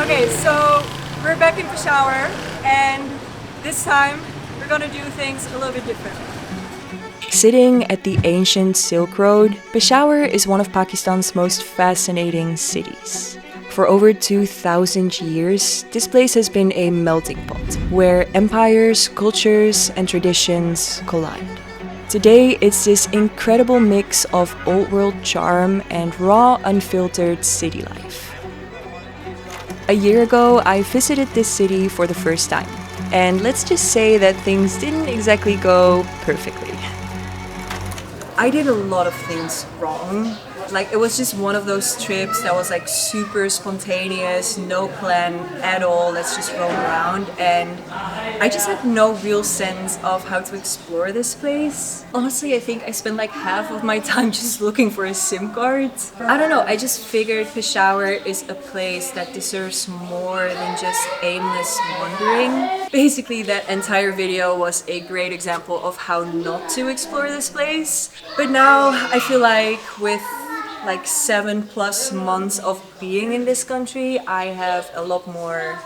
Okay, so we're back in Peshawar, and this time we're gonna do things a little bit different. Sitting at the ancient Silk Road, Peshawar is one of Pakistan's most fascinating cities. For over 2,000 years, this place has been a melting pot, where empires, cultures, and traditions collide. Today, it's this incredible mix of old-world charm and raw, unfiltered city life. A year ago, I visited this city for the first time, and let's just say that things didn't exactly go perfectly. I did a lot of things wrong. Like, it was just one of those trips that was like super spontaneous, no plan at all, let's just roam around, and I just had no real sense of how to explore this place. Honestly, I think I spent like half of my time just looking for a SIM card. I don't know, I just figured Peshawar is a place that deserves more than just aimless wandering. Basically, that entire video was a great example of how not to explore this place. But now I feel like with like 7+ months of being in this country, I have a lot more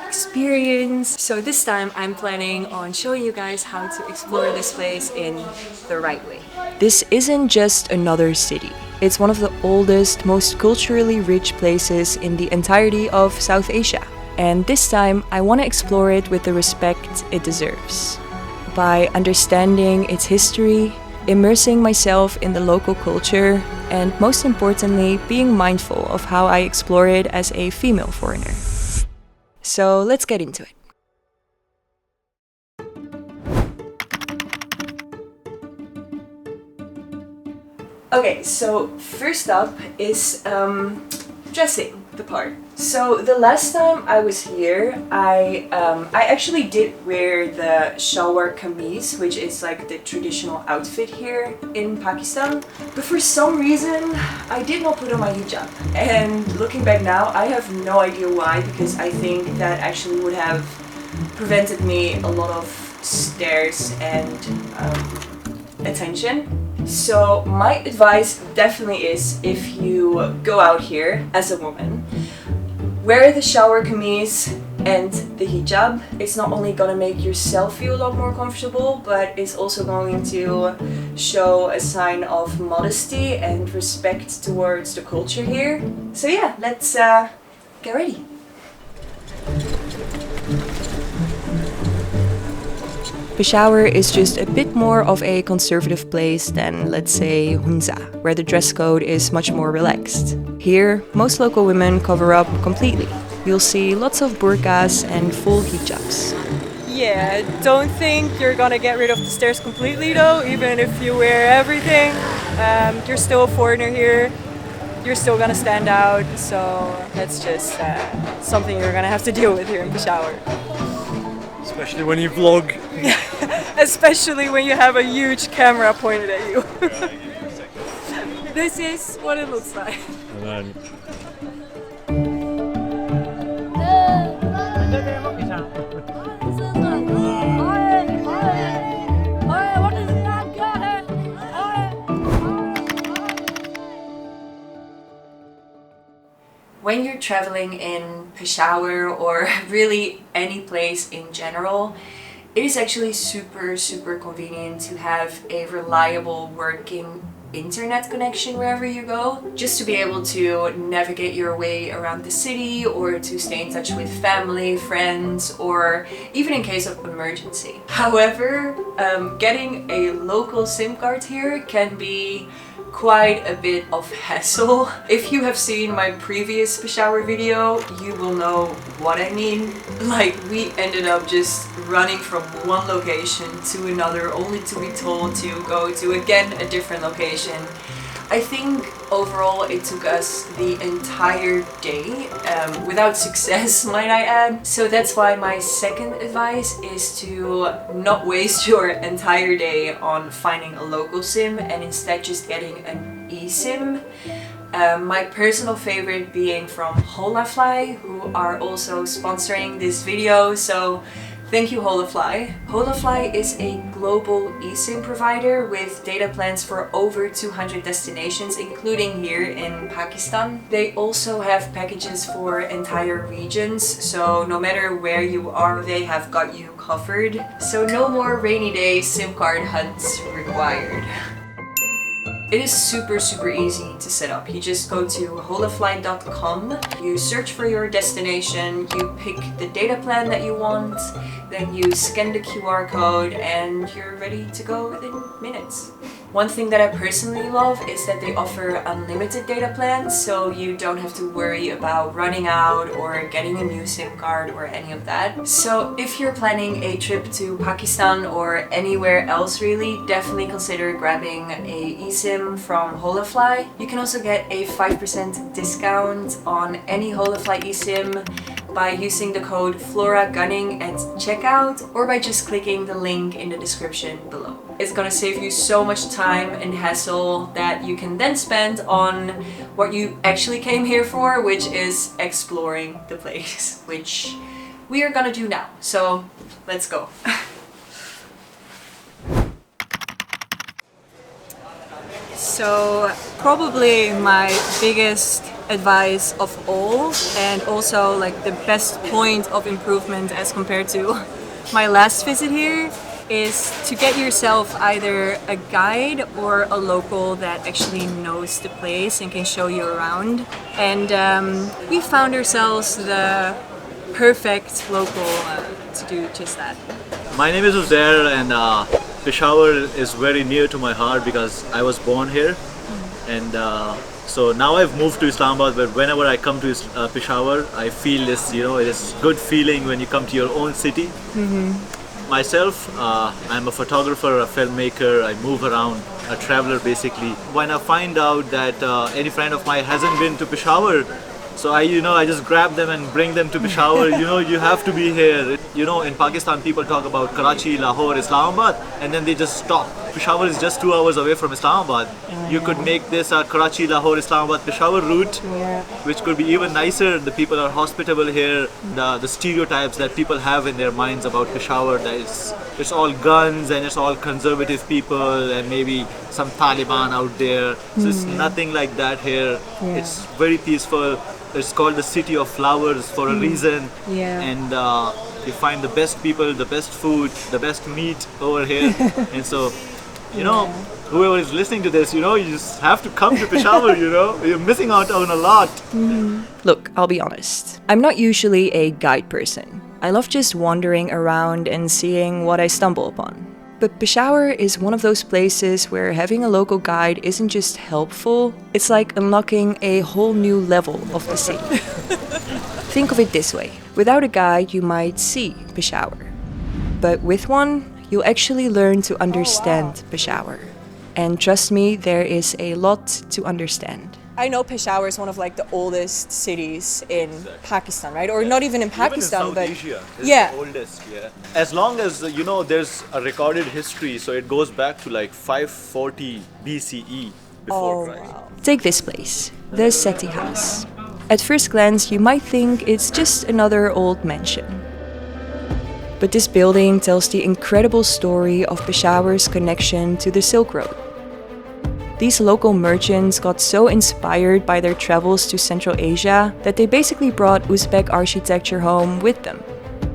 experience. So this time I'm planning on showing you guys how to explore this place in the right way. This isn't just another city. It's one of the oldest, most culturally rich places in the entirety of South Asia. And this time I want to explore it with the respect it deserves. By understanding its history, immersing myself in the local culture, and most importantly, being mindful of how I explore it as a female foreigner. So let's get into it. Okay, so first up is dressing the part. So the last time I was here, I actually did wear the shalwar kameez, which is like the traditional outfit here in Pakistan. But for some reason, I did not put on my hijab. And looking back now, I have no idea why, because I think that actually would have prevented me a lot of stares and attention. So my advice definitely is, if you go out here as a woman, wear the shalwar kameez and the hijab. It's not only gonna make yourself feel a lot more comfortable, but it's also going to show a sign of modesty and respect towards the culture here. So yeah, let's get ready. Peshawar is just a bit more of a conservative place than, let's say, Hunza, where the dress code is much more relaxed. Here, most local women cover up completely. You'll see lots of burqas and full hijabs. Yeah, don't think you're gonna get rid of the stairs completely though, even if you wear everything. You're still a foreigner here. You're still gonna stand out, so that's just something you're gonna have to deal with here in Peshawar. Especially when you vlog. Especially when you have a huge camera pointed at you. This is what it looks like. When you're traveling in Peshawar, or really any place in general, it is actually super convenient to have a reliable working internet connection wherever you go, just to be able to navigate your way around the city, or to stay in touch with family, friends, or even in case of emergency. However, getting a local SIM card here can be quite a bit of hassle. If you have seen my previous Peshawar video, you will know what I mean. Like, we ended up just running from one location to another, only to be told to go to again a different location. I think overall it took us the entire day, without success, might I add. So that's why my second advice is to not waste your entire day on finding a local SIM, and instead just getting an eSIM. My personal favorite being from Holafly, who are also sponsoring this video. So Thank you, Holafly. Holafly is a global eSIM provider with data plans for over 200 destinations, including here in Pakistan. They also have packages for entire regions, so no matter where you are, they have got you covered. So no more rainy day SIM card hunts required. It is super easy to set up. You just go to holafly.com, you search for your destination, you pick the data plan that you want, then you scan the QR code and you're ready to go within minutes. One thing that I personally love is that they offer unlimited data plans, so you don't have to worry about running out or getting a new SIM card or any of that. So if you're planning a trip to Pakistan or anywhere else really, definitely consider grabbing a eSIM from Holafly. You can also get a 5% discount on any Holafly eSIM by using the code Flora Gonning at checkout or by just clicking the link in the description below. It's gonna save you so much time and hassle that you can then spend on what you actually came here for, which is exploring the place, which we are gonna do now. So let's go. So probably my biggest advice of all, and also like the best point of improvement as compared to my last visit here, is to get yourself either a guide or a local that actually knows the place and can show you around. And we found ourselves the perfect local to do just that. My name is Ozairs, and Peshawar is very near to my heart because I was born here. And so now I've moved to Islamabad, but whenever I come to Peshawar, I feel this, you know, it is good feeling when you come to your own city. Myself, I'm a photographer, a filmmaker, I move around, a traveler basically. When I find out that any friend of mine hasn't been to Peshawar, so I just grab them and bring them to Peshawar. You have to be here. In Pakistan people talk about Karachi, Lahore, Islamabad, and then they just stop. Peshawar is just 2 hours away from Islamabad. You could make this a Karachi, Lahore, Islamabad, Peshawar route, which could be even nicer. The people are hospitable here. The stereotypes that people have in their minds about Peshawar, that it's all guns and it's all conservative people and maybe some Taliban out there. So it's nothing like that here. It's very peaceful. It's called the city of flowers for a reason. And you find the best people, the best food, the best meat over here. And so, whoever is listening to this, you just have to come to Peshawar, You're missing out on a lot. Look, I'll be honest. I'm not usually a guide person. I love just wandering around and seeing what I stumble upon. But Peshawar is one of those places where having a local guide isn't just helpful, it's like unlocking a whole new level of the city. Think of it this way. Without a guide, you might see Peshawar. But with one, you'll actually learn to understand Peshawar. And trust me, there is a lot to understand. I know Peshawar is one of the oldest cities in Pakistan, right? Or not even in Pakistan, even in South Asia, it's the oldest, As long as, there's a recorded history, so it goes back to 540 BCE before Christ. Wow. Take this place, the Sethi house. At first glance, you might think it's just another old mansion. But this building tells the incredible story of Peshawar's connection to the Silk Road. These local merchants got so inspired by their travels to Central Asia that they basically brought Uzbek architecture home with them.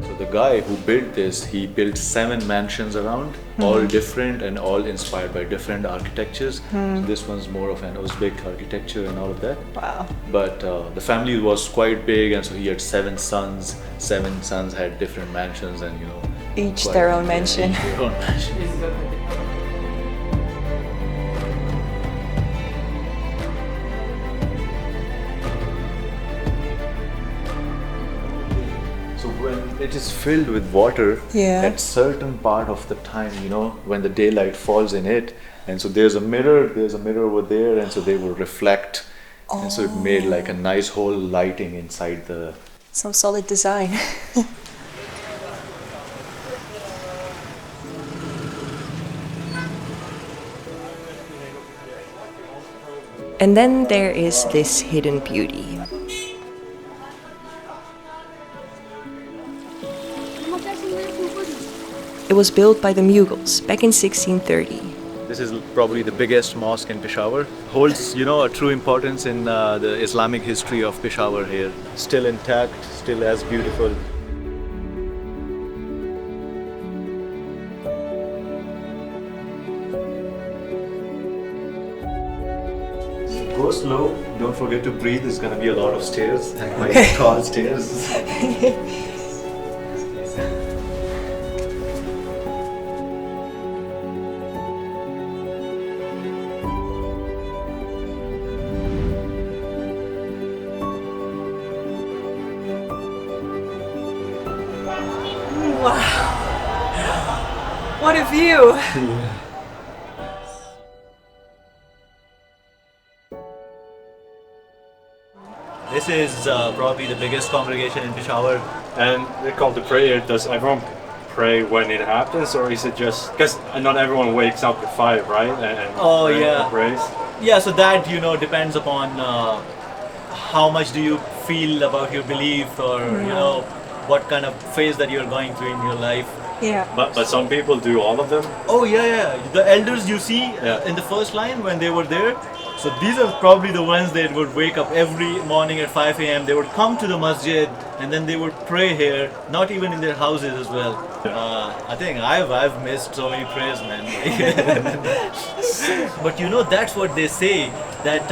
So the guy who built this, he built 7 mansions around, all different and all inspired by different architectures. So this one's more of an Uzbek architecture and all of that. Wow. But the family was quite big, and so he had 7 sons. 7 sons had different mansions, and Each their own mansion. Each their own mansion. When it is filled with water, at certain part of the time, when the daylight falls in it, and so there's a mirror over there, and so they will reflect, and so it made a nice whole lighting inside the... Some solid design. And then there is this hidden beauty. It was built by the Mughals back in 1630. This is probably the biggest mosque in Peshawar. Holds, a true importance in the Islamic history of Peshawar here. Still intact, still as beautiful. Go slow. Don't forget to breathe. There's gonna be a lot of stairs and quite tall stairs. What a view! This is probably the biggest congregation in Peshawar. And they call to prayer. Does everyone pray when it happens, or is it just because not everyone wakes up at 5, right? And prays. Yeah, so that depends upon how much do you feel about your belief, or what kind of phase that you're going through in your life. Yeah. But some people do all of them. Oh yeah. The elders you see in the first line when they were there. So these are probably the ones that would wake up every morning at 5 a.m. They would come to the masjid and then they would pray here, not even in their houses as well. I think I've missed so many prayers, man. But that's what they say, that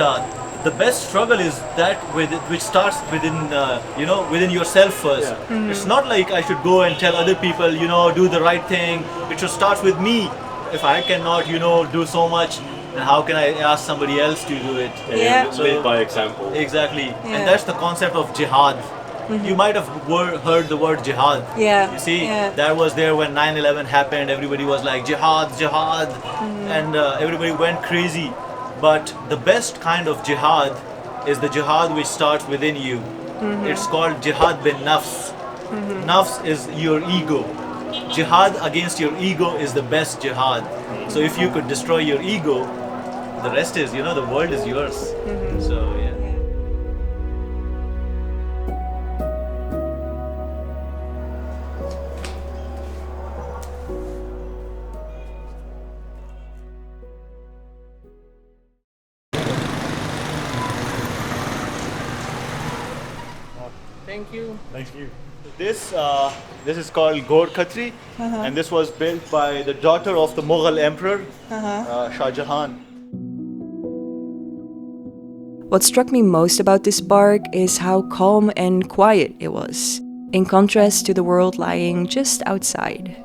the best struggle is that which starts within yourself first. Yeah. Mm-hmm. It's not like I should go and tell other people, do the right thing. It should start with me. If I cannot, do so much, then how can I ask somebody else to do it? Yeah. Lead by example. Exactly. Yeah. And that's the concept of jihad. Mm-hmm. You might have heard the word jihad. Yeah. You see, that was there when 9/11 happened. Everybody was like, jihad, and everybody went crazy. But the best kind of jihad is the jihad which starts within you. Mm-hmm. It's called jihad bin nafs. Mm-hmm. Nafs is your ego. Jihad against your ego is the best jihad. Mm-hmm. So if you could destroy your ego, the rest is, the world is yours. Mm-hmm. So yeah. Thank you. This is called Gor Khatri, and this was built by the daughter of the Mughal emperor, Shah Jahan. What struck me most about this park is how calm and quiet it was, in contrast to the world lying just outside.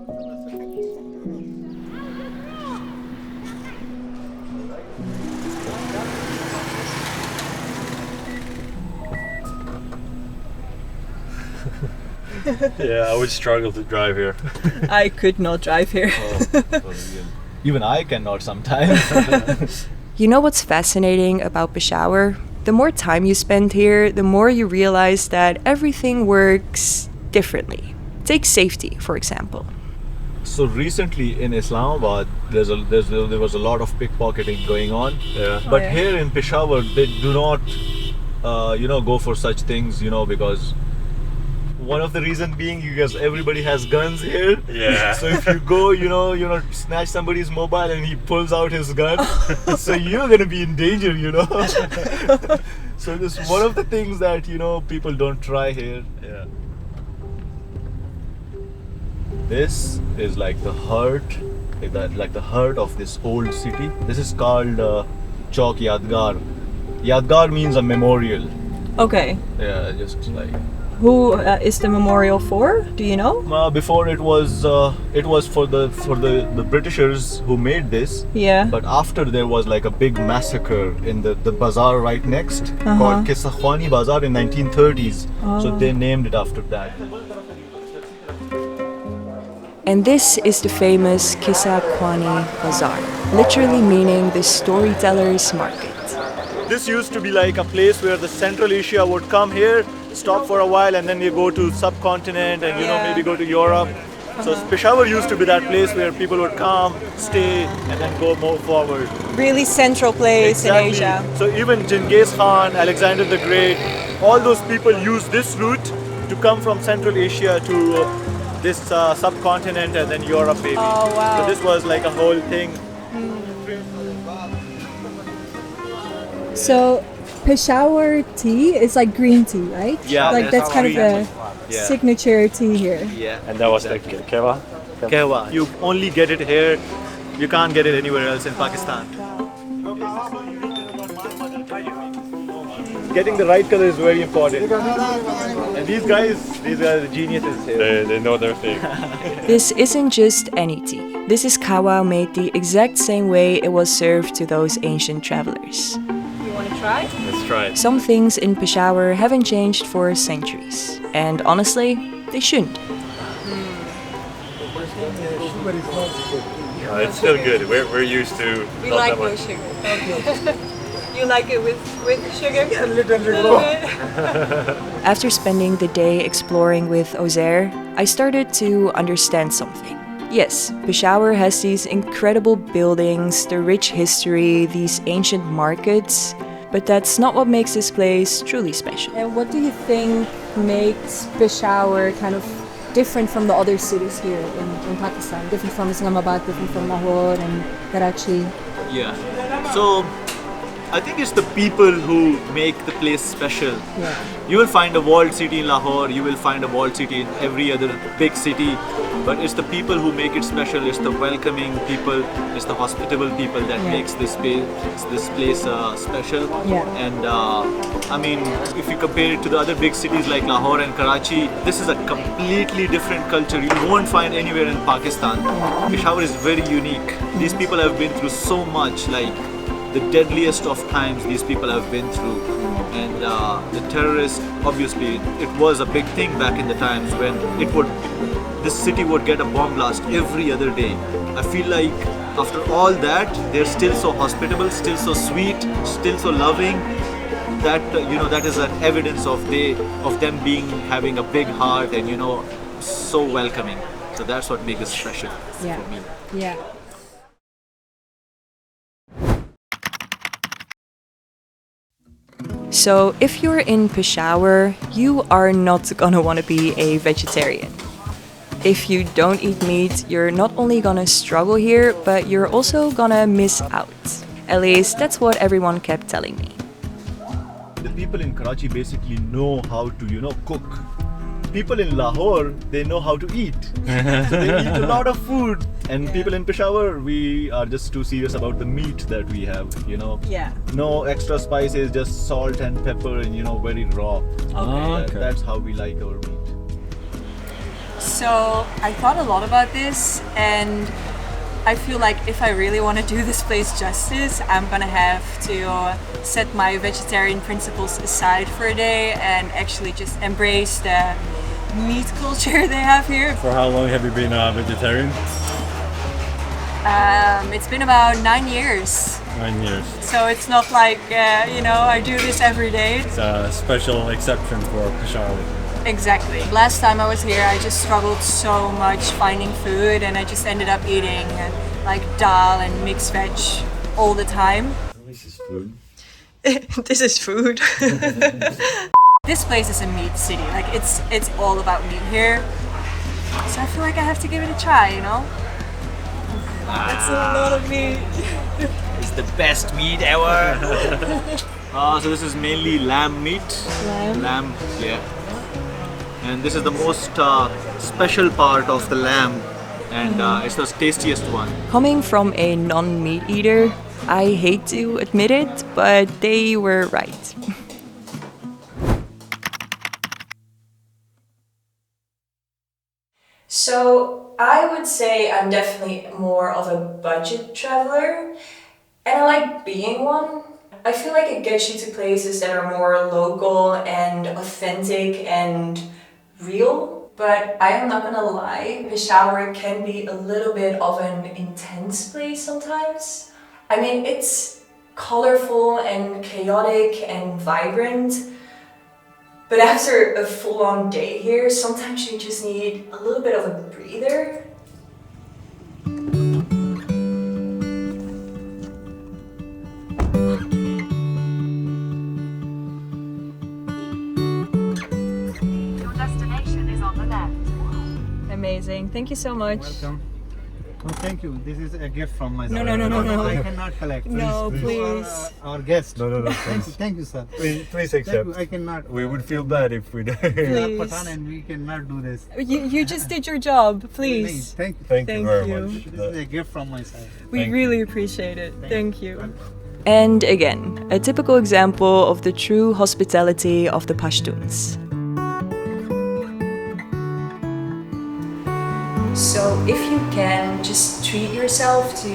Yeah, I would struggle to drive here. I could not drive here. Even I cannot sometimes. You know what's fascinating about Peshawar? The more time you spend here, the more you realize that everything works differently. Take safety, for example. So recently in Islamabad, there was a lot of pickpocketing going on. Yeah. But here in Peshawar, they do not, go for such things, because one of the reasons being because everybody has guns here. Yeah. So if you go, snatch somebody's mobile and he pulls out his gun, so you're gonna be in danger, So this is one of the things that people don't try here. Yeah. This is like the heart, of this old city. This is called Chowk Yadgar. Yadgar means a memorial. Okay. Yeah, just like. Who is the memorial for? Do you know? Before it was for the Britishers who made this. Yeah. But after there was like a big massacre in the bazaar right next called Qissa Khwani Bazaar in 1930s. So they named it after that. And this is the famous Qissa Khwani Bazaar, literally meaning the Storytellers market. This used to be like a place where the Central Asia would come here, stop for a while, and then you go to subcontinent and maybe go to Europe. So Peshawar used to be that place where people would come, stay, and then go more forward. Really central place in Asia. So even Genghis Khan, Alexander the Great, all those people used this route to come from Central Asia to this subcontinent and then Europe maybe. Oh, wow. So this was like a whole thing. So Peshawar tea is like green tea, right? Yeah, Like that's kind of the Yeah. signature tea here. Yeah. And that was the kahwa. Kahwa. You only get it here. You can't get it anywhere else in Pakistan. Getting the right color is very important. And these guys are the geniuses here. They know their thing. This isn't just any tea. This is kahwa made the exact same way it was served to those ancient travelers. You want to try? Let's try it. Some things in Peshawar haven't changed for centuries. And honestly, they shouldn't. It's still good. We're used to. We not like that no much. sugar. You like it with sugar? A little bit. After spending the day exploring with Ozairs, I started to understand something. Yes, Peshawar has these incredible buildings, the rich history, these ancient markets, but that's not what makes this place truly special. And what do you think makes Peshawar kind of different from the other cities here in Pakistan? Different from Islamabad, different from Lahore and Karachi? Yeah. So I think it's the people who make the place special. Yeah. You will find a walled city in Lahore, you will find a walled city in every other big city, but it's the people who make it special, it's the welcoming people, it's the hospitable people that makes this place special. Yeah. And I mean, if you compare it to the other big cities like Lahore and Karachi, this is a completely different culture you won't find anywhere in Pakistan. Peshawar is very unique. These people have been through so much, like the deadliest of times these people have been through. And the terrorists, obviously, it was a big thing back in the times when this city would get a bomb blast every other day. I feel like after all that, they're still so hospitable, still so sweet, still so loving. That that is an evidence of them having a big heart and so welcoming. So that's what makes it special for me. Yeah. So, if you're in Peshawar, you are not gonna wanna be a vegetarian. If you don't eat meat, you're not only gonna struggle here, but you're also gonna miss out. At least that's what everyone kept telling me. The people in Karachi basically know how to, cook. People in Lahore, they know how to eat. So they eat a lot of food. And people in Peshawar, we are just too serious about the meat that we have, Yeah. No extra spices, just salt and pepper and, very raw. Okay. That's how we like our meat. So I thought a lot about this, and I feel like if I really want to do this place justice, I'm gonna have to set my vegetarian principles aside for a day and actually just embrace the meat culture they have here. For how long have you been a vegetarian? It's been about 9 years. 9 years. So it's not like, I do this every day. It's a special exception for Peshawar. Exactly. Last time I was here, I just struggled so much finding food, and I just ended up eating like dal and mixed veg all the time. This is food. This is food. This place is a meat city. Like it's all about meat here. So I feel like I have to give it a try, That's a lot of meat. It's the best meat ever. So this is mainly lamb meat. Lamb, yeah. And this is the most special part of the lamb, and it's the tastiest one. Coming from a non-meat eater, I hate to admit it, but they were right. So I would say I'm definitely more of a budget traveler, and I like being one. I feel like it gets you to places that are more local and authentic and real. But I am not gonna lie, Peshawar can be a little bit of an intense place sometimes. I mean, it's colorful and chaotic and vibrant. But after a full-on day here, sometimes you just need a little bit of a breather. Your destination is on the left. Amazing. Thank you so much. Welcome. Oh, thank you. This is a gift from my side. No. I cannot collect. No, You please. are our guest. No, Thank you, sir. Please Thank accept. you. I cannot. We would feel bad if we We are Please. Pathan and we cannot do this. You just did your job. Please. Thank you. Thank you Thank very you. much. This is a gift from my side. We Thank really appreciate it. Thank you. And again, a typical example of the true hospitality of the Pashtuns. So if you can, just treat yourself to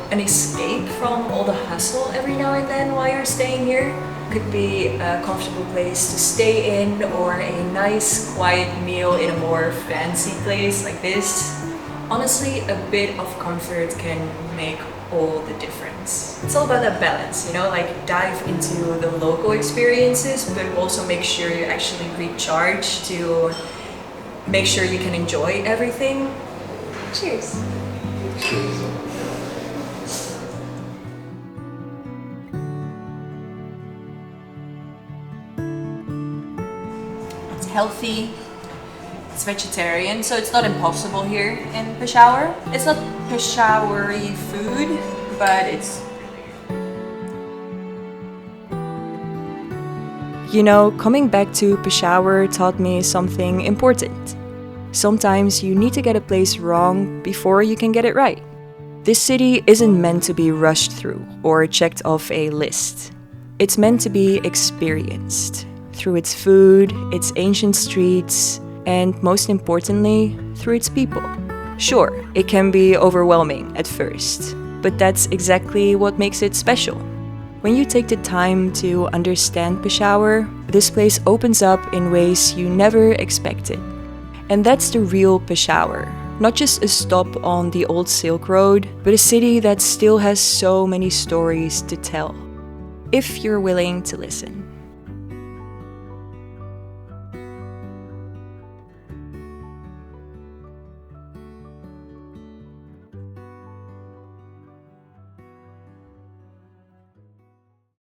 an escape from all the hustle every now and then while you're staying here. Could be a comfortable place to stay in or a nice quiet meal in a more fancy place like this. Honestly, a bit of comfort can make all the difference. It's all about that balance, you know, like dive into the local experiences, but also make sure you actually recharge to make sure you can enjoy everything. Cheers. It's healthy. It's vegetarian, so it's not impossible here in Peshawar. It's not Peshawari food, but it's... You know, coming back to Peshawar taught me something important. Sometimes you need to get a place wrong before you can get it right. This city isn't meant to be rushed through or checked off a list. It's meant to be experienced through its food, its ancient streets, and most importantly, through its people. Sure, it can be overwhelming at first, but that's exactly what makes it special. When you take the time to understand Peshawar, this place opens up in ways you never expected. And that's the real Peshawar. Not just a stop on the old Silk Road, but a city that still has so many stories to tell. If you're willing to listen.